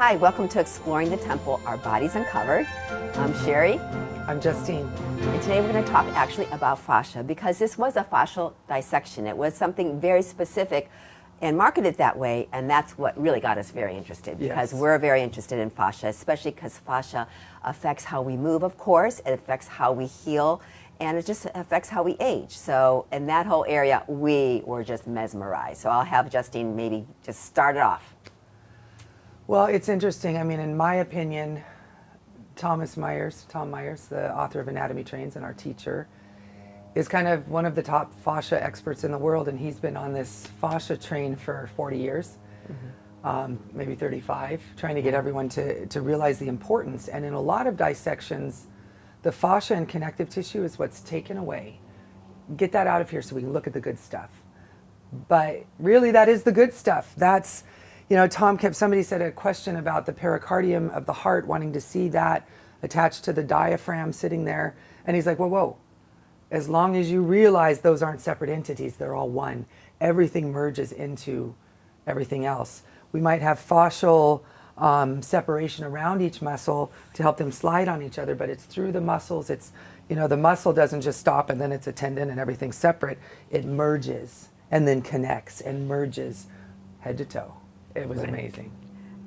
Hi, welcome to Exploring the Temple, Our Bodies Uncovered. I'm Sherry. I'm Justine. And today we're going to talk actually about fascia because this was a fascial dissection. It was something very specific and marketed that way, and that's what really got us very interested because we're very interested in fascia, especially because fascia affects how we move, of course, it affects how we heal, and it just affects how we age. So in that whole area, we were just mesmerized. So I'll have Justine maybe just start it off. Well, it's interesting. I mean, in my opinion, Tom Myers, the author of Anatomy Trains and our teacher, is kind of one of the top fascia experts in the world, and he's been on this fascia train for 40 years, maybe 35, trying to get everyone to realize the importance. And in a lot of dissections, the fascia and connective tissue is what's taken away. Get that out of here so we can look at the good stuff. But really, that is the good stuff. That's, you know, somebody said a question about the pericardium of the heart, wanting to see that attached to the diaphragm sitting there. And he's like, whoa. As long as you realize those aren't separate entities, they're all one. Everything merges into everything else. We might have fascial separation around each muscle to help them slide on each other, but it's through the muscles. It's, you know, the muscle doesn't just stop and then it's a tendon and everything's separate. It merges and then connects and merges head to toe. It was amazing.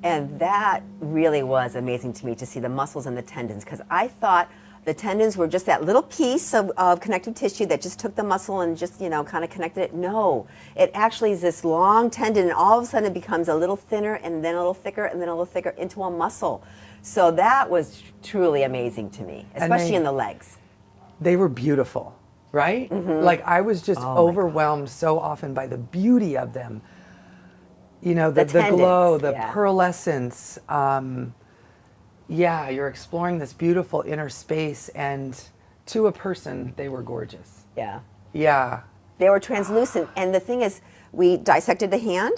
And that really was amazing to me to see the muscles and the tendons, because I thought the tendons were just that little piece of connective tissue that just took the muscle and just, you know, kind of connected it. No, it actually is this long tendon, and all of a sudden it becomes a little thinner and then a little thicker and then a little thicker into a muscle. So that was truly amazing to me, especially in the legs. They were beautiful, right? Mm-hmm. Like I was just overwhelmed so often by the beauty of them. You know, the glow, the pearlescence. Yeah, you're exploring this beautiful inner space, and to a person, they were gorgeous. Yeah. Yeah. They were translucent. And the thing is, we dissected the hand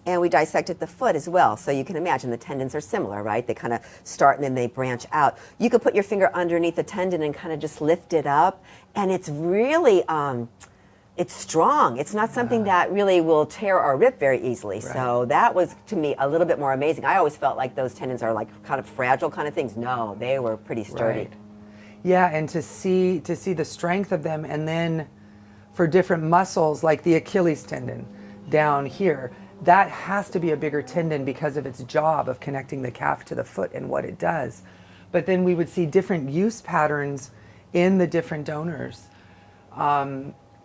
and we dissected the foot as well. So you can imagine the tendons are similar, right? They kind of start and then they branch out. You could put your finger underneath the tendon and kind of just lift it up. And it's really, it's strong. It's not something that really will tear or rip very easily. Right. So that was, to me, a little bit more amazing. I always felt like those tendons are like kind of fragile kind of things. No, they were pretty sturdy. Right. Yeah, and to see the strength of them, and then for different muscles like the Achilles tendon down here, that has to be a bigger tendon because of its job of connecting the calf to the foot and what it does. But then we would see different use patterns in the different donors.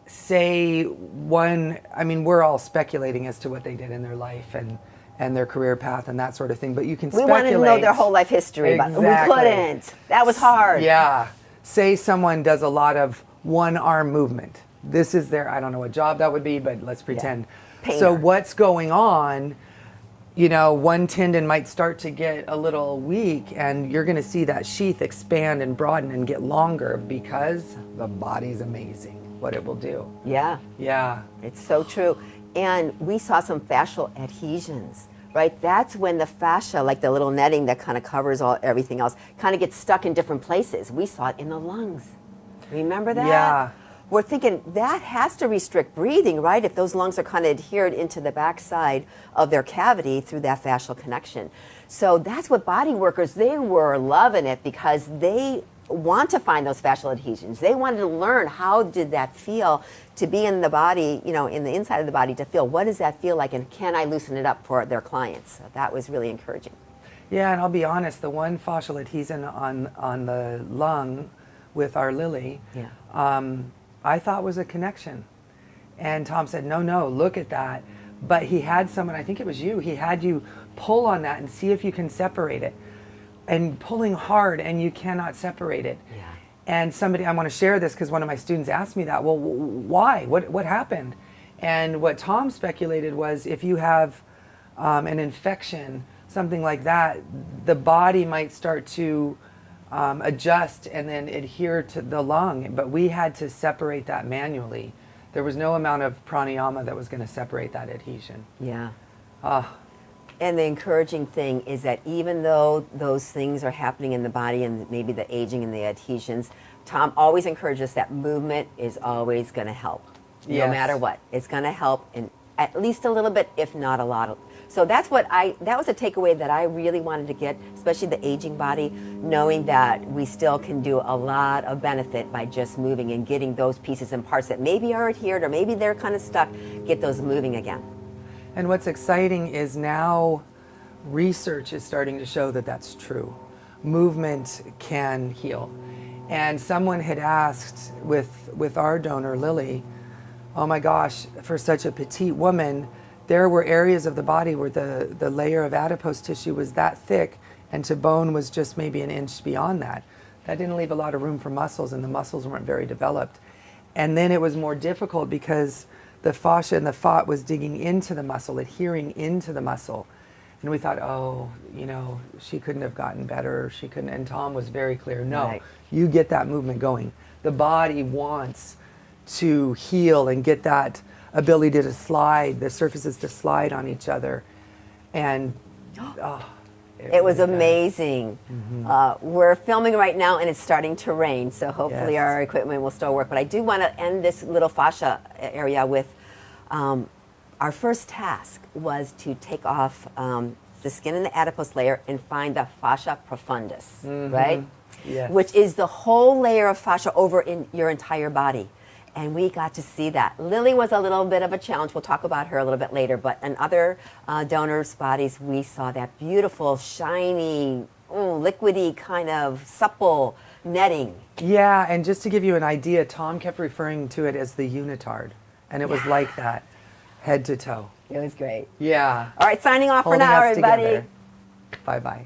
Say one, I mean, we're all speculating as to what they did in their life and their career path and that sort of thing, but you can speculate. We wanted to know their whole life history, but we couldn't. That was hard. Yeah. Say someone does a lot of one arm movement. This is their, I don't know what job that would be, but let's pretend. Painter. So what's going on, you know, one tendon might start to get a little weak, and you're going to see that sheath expand and broaden and get longer because the body's amazing. What it will do. Yeah. Yeah. It's so true. And we saw some fascial adhesions, right? That's when the fascia, like the little netting that kind of covers everything else, kind of gets stuck in different places. We saw it in the lungs. Remember that? Yeah. We're thinking that has to restrict breathing, right? If those lungs are kind of adhered into the backside of their cavity through that fascial connection. So that's what body workers, they were loving it because they want to find those fascial adhesions. They wanted to learn how did that feel to be in the body, you know, in the inside of the body, to feel what does that feel like, and can I loosen it up for their clients? So that was really encouraging. Yeah, and I'll be honest, the one fascial adhesion on the lung with our Lily, I thought was a connection. And Tom said, no, look at that. But he had someone, I think it was you, he had you pull on that and see if you can separate it. And pulling hard, and you cannot separate it. Yeah. And somebody, I want to share this because one of my students asked me that. Well, why? What happened? And what Tom speculated was if you have an infection, something like that, the body might start to adjust and then adhere to the lung. But we had to separate that manually. There was no amount of pranayama that was going to separate that adhesion. Yeah. And the encouraging thing is that even though those things are happening in the body and maybe the aging and the adhesions, Tom always encourages that movement is always going to help. No matter what. It's going to help in at least a little bit, if not a lot. So that was a takeaway that I really wanted to get, especially the aging body, knowing that we still can do a lot of benefit by just moving and getting those pieces and parts that maybe are adhered or maybe they're kind of stuck, get those moving again. And what's exciting is now research is starting to show that that's true. Movement can heal. And someone had asked with our donor, Lily, oh my gosh, for such a petite woman, there were areas of the body where the layer of adipose tissue was that thick and to bone was just maybe an inch beyond that. That didn't leave a lot of room for muscles, and the muscles weren't very developed. And then it was more difficult because the fascia and the fat was digging into the muscle, adhering into the muscle. And we thought, oh, she couldn't have gotten better. She couldn't. And Tom was very clear. No, right. You get that movement going. The body wants to heal and get that ability to slide, the surfaces to slide on each other. And it was amazing. We're filming right now and it's starting to rain, so hopefully Yes. our equipment will still work. But I do want to end this little fascia area with our first task was to take off the skin and the adipose layer and find the fascia profundus, right? Yes. Which is the whole layer of fascia over in your entire body. And we got to see that. Lily was a little bit of a challenge. We'll talk about her a little bit later. But in other donors' bodies, we saw that beautiful, shiny, liquidy kind of supple netting. Yeah, and just to give you an idea, Tom kept referring to it as the unitard. And it was like that, head to toe. It was great. Yeah. All right, signing off for Holding now, us everybody. together. Bye-bye.